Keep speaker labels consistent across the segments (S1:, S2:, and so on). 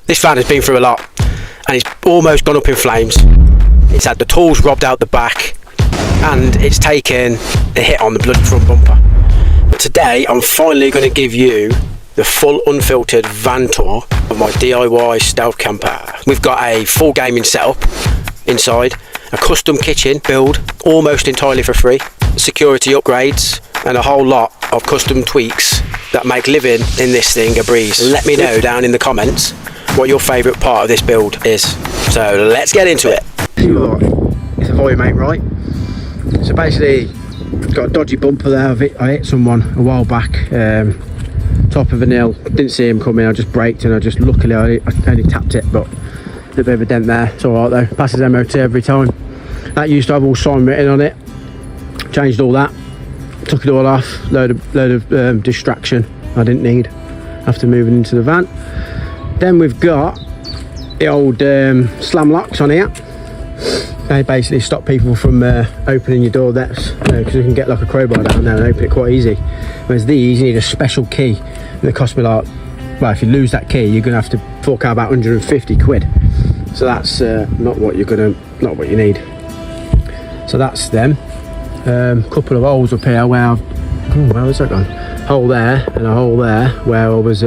S1: This van has been through a lot and it's almost gone up in flames. It's had the tools robbed out the back and it's taken a hit on the bloody front bumper. But today I'm finally going to give you the full unfiltered van tour of my DIY stealth camper. We've got a full gaming setup inside, a custom kitchen build almost entirely for free, security upgrades and a whole lot of custom tweaks that make living in this thing a breeze. Let me know down in the comments what your favourite part of this build is. So let's get into it. It's a volume ain't right. So basically got a dodgy bumper there. I hit someone a while back, top of an hill, didn't see him coming. I just braked and luckily I only tapped it, but a bit of a dent there. It's alright though, passes MOT every time. That used to have all sign written on it, changed all that, took it all off. Load of distraction I didn't need after moving into the van. Then we've got the old slam locks on here. They basically stop people from opening your door depths, because you can get like a crowbar down there and open it quite easy. Whereas these, you need a special key, and it cost me like, well, if you lose that key you're gonna have to fork out about 150 quid. So that's not what you need. So that's them. Couple of holes up here where where was that gone? Hole there and a hole there where I was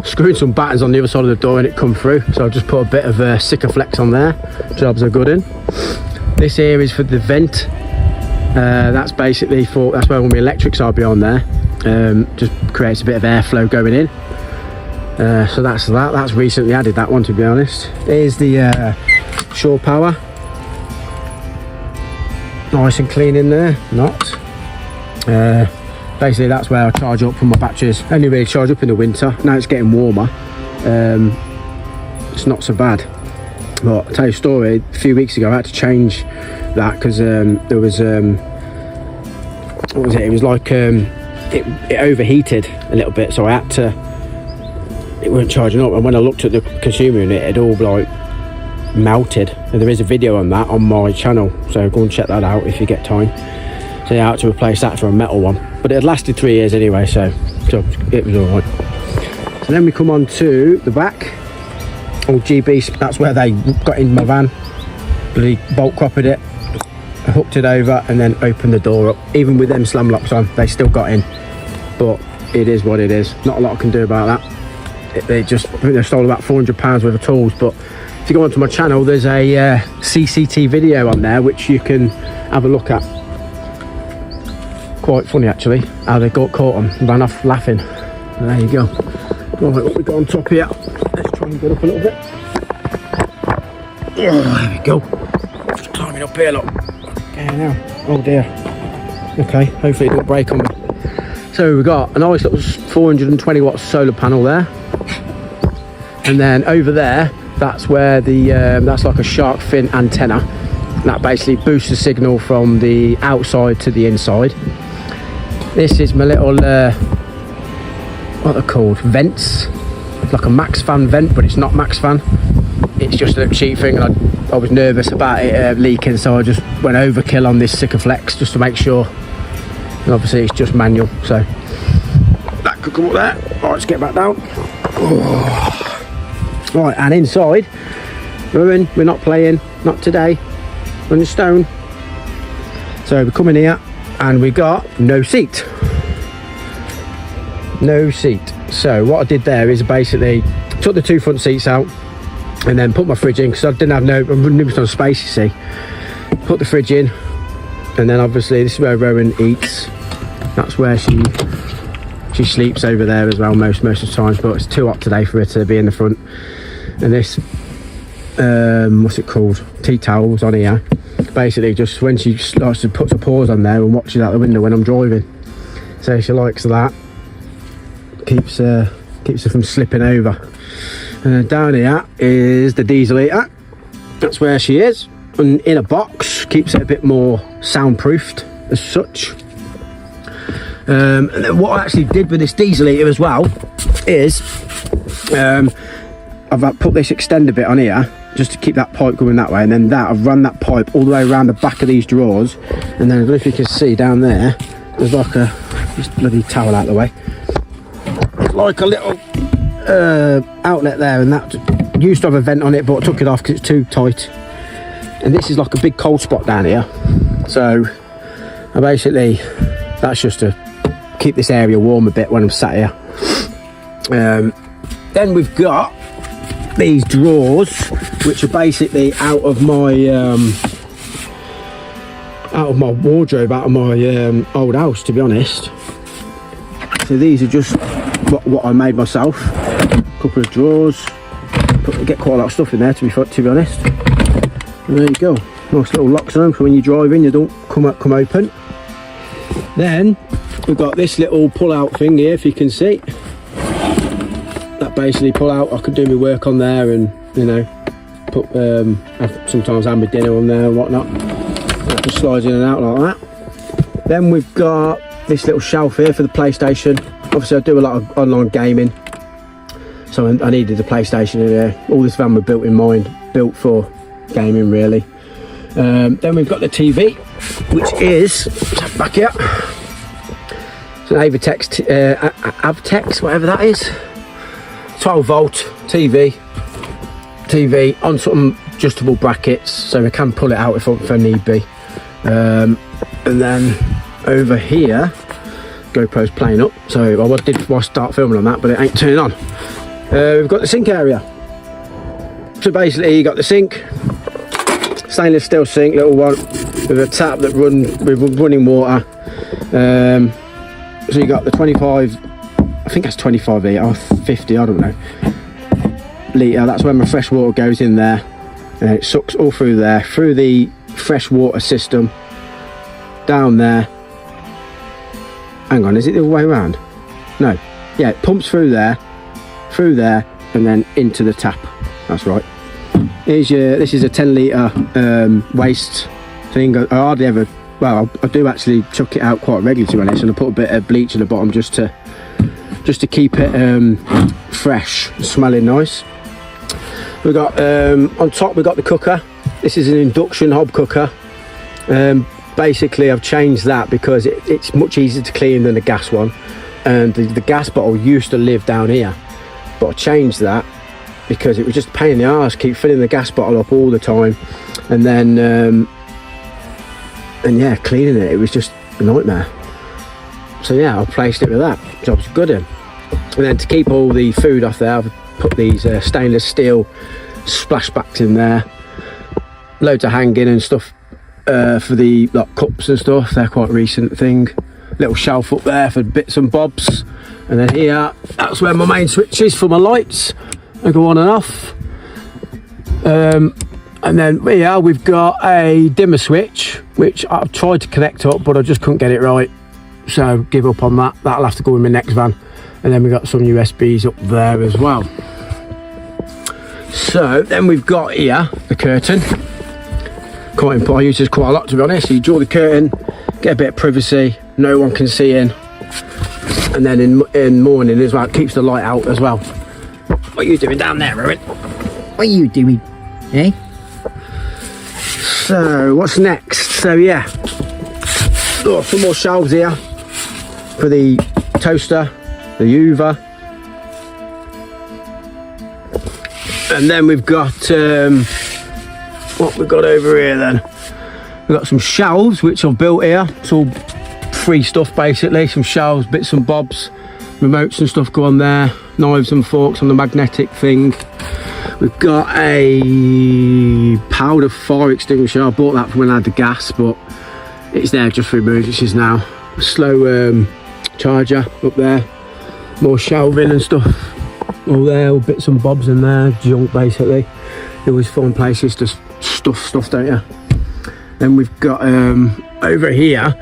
S1: screwing some battens on the other side of the door and it come through. So I've just put a bit of Sikaflex on there. Jobs are good in. This here is for the vent. That's basically that's where all my electrics are beyond there. Just creates a bit of airflow going in. So that's that. That's recently added, that one, to be honest. Here's the shore power. Nice and clean in there. Not. Basically that's where I charge up from my batteries. Only really charge up in the winter. Now it's getting warmer. It's not so bad. But I'll tell you a story. A few weeks ago I had to change that because there was what was it? It was like it overheated a little bit, so I had to. It weren't charging up, and when I looked at the consumer unit, it all like melted. And there is a video on that on my channel, so go and check that out if you get time. So yeah, I had to replace that for a metal one, but it had lasted 3 years anyway, so it was all right. So then we come on to the back. Old GB, that's where they got in my van. Bloody bolt copped it, hooked it over, and then opened the door up. Even with them slam locks on, they still got in. But it is what it is. Not a lot I can do about that. I think they stole about £400 worth of tools. But if you go onto my channel, there's a CCTV video on there which you can have a look at. Quite funny actually, how they got caught and ran off laughing. And there you go. Right, what we got on top here? Let's try and get up a little bit. Oh, there we go. Just climbing up here, look. Okay, now. Oh dear. Okay, hopefully it don't break on me. So we've got a nice little 420 watt solar panel there. And then over there, that's where the that's like a shark fin antenna. That basically boosts the signal from the outside to the inside. This is my little what they're called, vents. It's like a max fan vent, but it's not max fan. It's just a cheap thing, and I was nervous about it leaking, so I just went overkill on this Sikaflex just to make sure. And obviously it's just manual, so that could come up there. All right, let's get back down. Oh. Right, and inside, we're not playing, not today. We're in stone. So we come in here and we got no seat. No seat. So what I did there is basically took the two front seats out and then put my fridge in, because I didn't have no limited space, you see. Put the fridge in, and then obviously this is where Rowan eats. That's where she sleeps over there as well most of the times, but it's too hot today for her to be in the front. And this what's it called, tea towels on here, basically just when she likes to put her paws on there and watches out the window when I'm driving, so she likes that. Keeps her from slipping over. And then down here is the diesel heater. That's where she is, and in a box, keeps it a bit more soundproofed as such. And then what I actually did with this diesel heater as well is I've put this extender bit on here just to keep that pipe going that way, and then I've run that pipe all the way around the back of these drawers, and then I don't know if you can see down there, there's like a, just bloody towel out of the way, it's like a little outlet there, and that used to have a vent on it, but I took it off because it's too tight. And this is like a big cold spot down here, so I basically, that's just to keep this area warm a bit when I'm sat here. Then we've got these drawers, which are basically out of my wardrobe, out of my old house, to be honest. So these are just what I made myself. A couple of drawers. Get quite a lot of stuff in there, to be honest. And there you go. Nice little locks on them, so when you're driving, you don't come open. Then we've got this little pull-out thing here, if you can see. That basically pull out. I could do my work on there, and you know, put sometimes have my dinner on there and whatnot. That just slides in and out like that. Then we've got this little shelf here for the PlayStation. Obviously I do a lot of online gaming, so I needed the PlayStation in there. All this van was built in mind, built for gaming really. Then we've got the TV, which is back here. It's an Avtex, whatever that is. 12 volt TV on some adjustable brackets, so I can pull it out if I need be. And then over here, GoPro's playing up, so I did start filming on that, but it ain't turning on. We've got the sink area. So basically you got the sink, stainless steel sink, little one with a tap that runs with running water. So you got the 25, I think that's 25 litre or 50, I don't know, litre. That's when my fresh water goes in there, and it sucks all through there, through the fresh water system, down there. Hang on, is it the other way around? No, yeah, it pumps through there, and then into the tap. That's right. Here's your, this is a 10 litre waste thing. I hardly ever, well, I do actually chuck it out quite regularly, to be honest, and I put a bit of bleach in the bottom just to keep it fresh, smelling nice. We've got on top, we've got the cooker. This is an induction hob cooker. Basically I've changed that because it's much easier to clean than the gas one, and the gas bottle used to live down here, but I changed that because it was just a pain in the arse, keep filling the gas bottle up all the time, and then and yeah, cleaning it was just a nightmare. So yeah, I placed it with that. Job's good in. And then to keep all the food off there, I've put these stainless steel splashbacks in there, loads of hanging and stuff for the like cups and stuff. They're quite a recent thing. Little shelf up there for bits and bobs, and then here, that's where my main switch is for my lights. They go on and off. And then here we've got a dimmer switch, which I've tried to connect up, but I just couldn't get it right, so give up on that. That'll have to go in my next van. And then we've got some USBs up there as well. So then we've got here the curtain. Quite important. I use this quite a lot, to be honest. So you draw the curtain, get a bit of privacy, no one can see in. And then in morning as well, it keeps the light out as well. What are you doing down there, Rowan? What are you doing? Eh? So what's next? So yeah, some more shelves here for the toaster, the Hoover, and then we've got what we've got over here. Then we've got some shelves which I've built here. It's all free stuff basically. Some shelves, bits and bobs, remotes and stuff go on there, knives and forks on the magnetic thing. We've got a powder fire extinguisher. I bought that from when I had the gas, but it's there just for emergencies now. A slow charger up there, more shelving and stuff all there, all bits and bobs in there, junk basically. You always find places to stuff, don't you? Then we've got over here,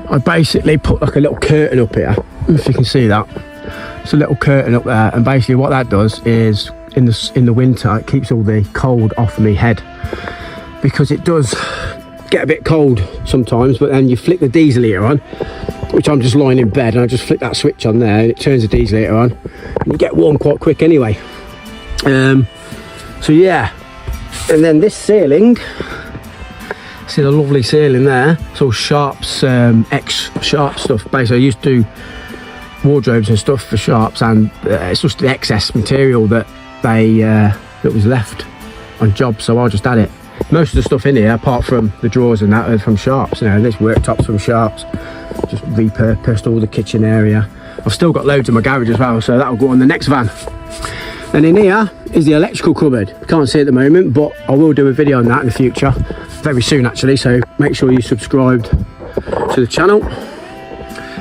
S1: I basically put like a little curtain up here, if you can see that. It's a little curtain up there, and basically what that does is in the winter it keeps all the cold off my head, because it does get a bit cold sometimes. But then you flick the diesel heater on, which I'm just lying in bed, and I just flick that switch on there and it turns the diesel heater on, and you get warm quite quick anyway. So yeah, and then this ceiling, see the lovely ceiling there, it's all Sharp's X Sharp stuff. Basically I used to wardrobes and stuff for Sharps, and it's just the excess material that that was left on jobs, so I'll just add it. Most of the stuff in here, apart from the drawers and that, are from Sharps. You know, this worktop's from Sharps. Just repurposed all the kitchen area. I've still got loads in my garage as well, so that'll go on the next van. And in here is the electrical cupboard. You can't see it at the moment, but I will do a video on that in the future, very soon actually, so make sure you subscribed to the channel.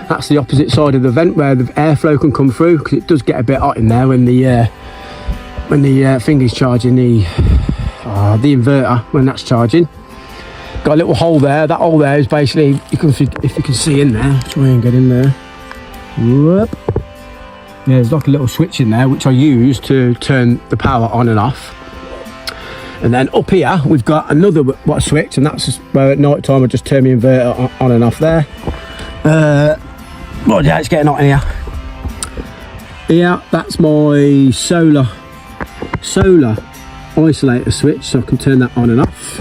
S1: That's the opposite side of the vent where the airflow can come through, because it does get a bit hot in there when the thingy's charging, the inverter, when that's charging. Got a little hole there. That hole there is basically, if you can see in there, try and get in there. Whoop. Yeah, there's like a little switch in there which I use to turn the power on and off. And then up here we've got another switch, and that's where at night time I just turn my inverter on and off there. Well, yeah, it's getting hot in here. Here, that's my solar isolator switch, so I can turn that on and off.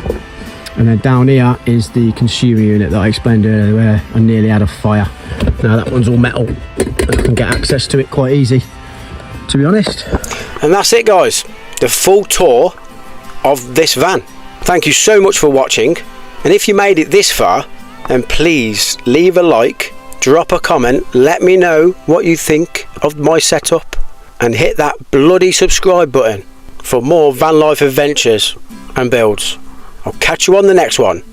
S1: And then down here is the consumer unit that I explained earlier, where I nearly had a fire. Now that one's all metal, I can get access to it quite easy, to be honest. And that's it, guys, the full tour of this van. Thank you so much for watching, and if you made it this far, then please leave a like, drop a comment, let me know what you think of my setup, and hit that bloody subscribe button for more van life adventures and builds. I'll catch you on the next one.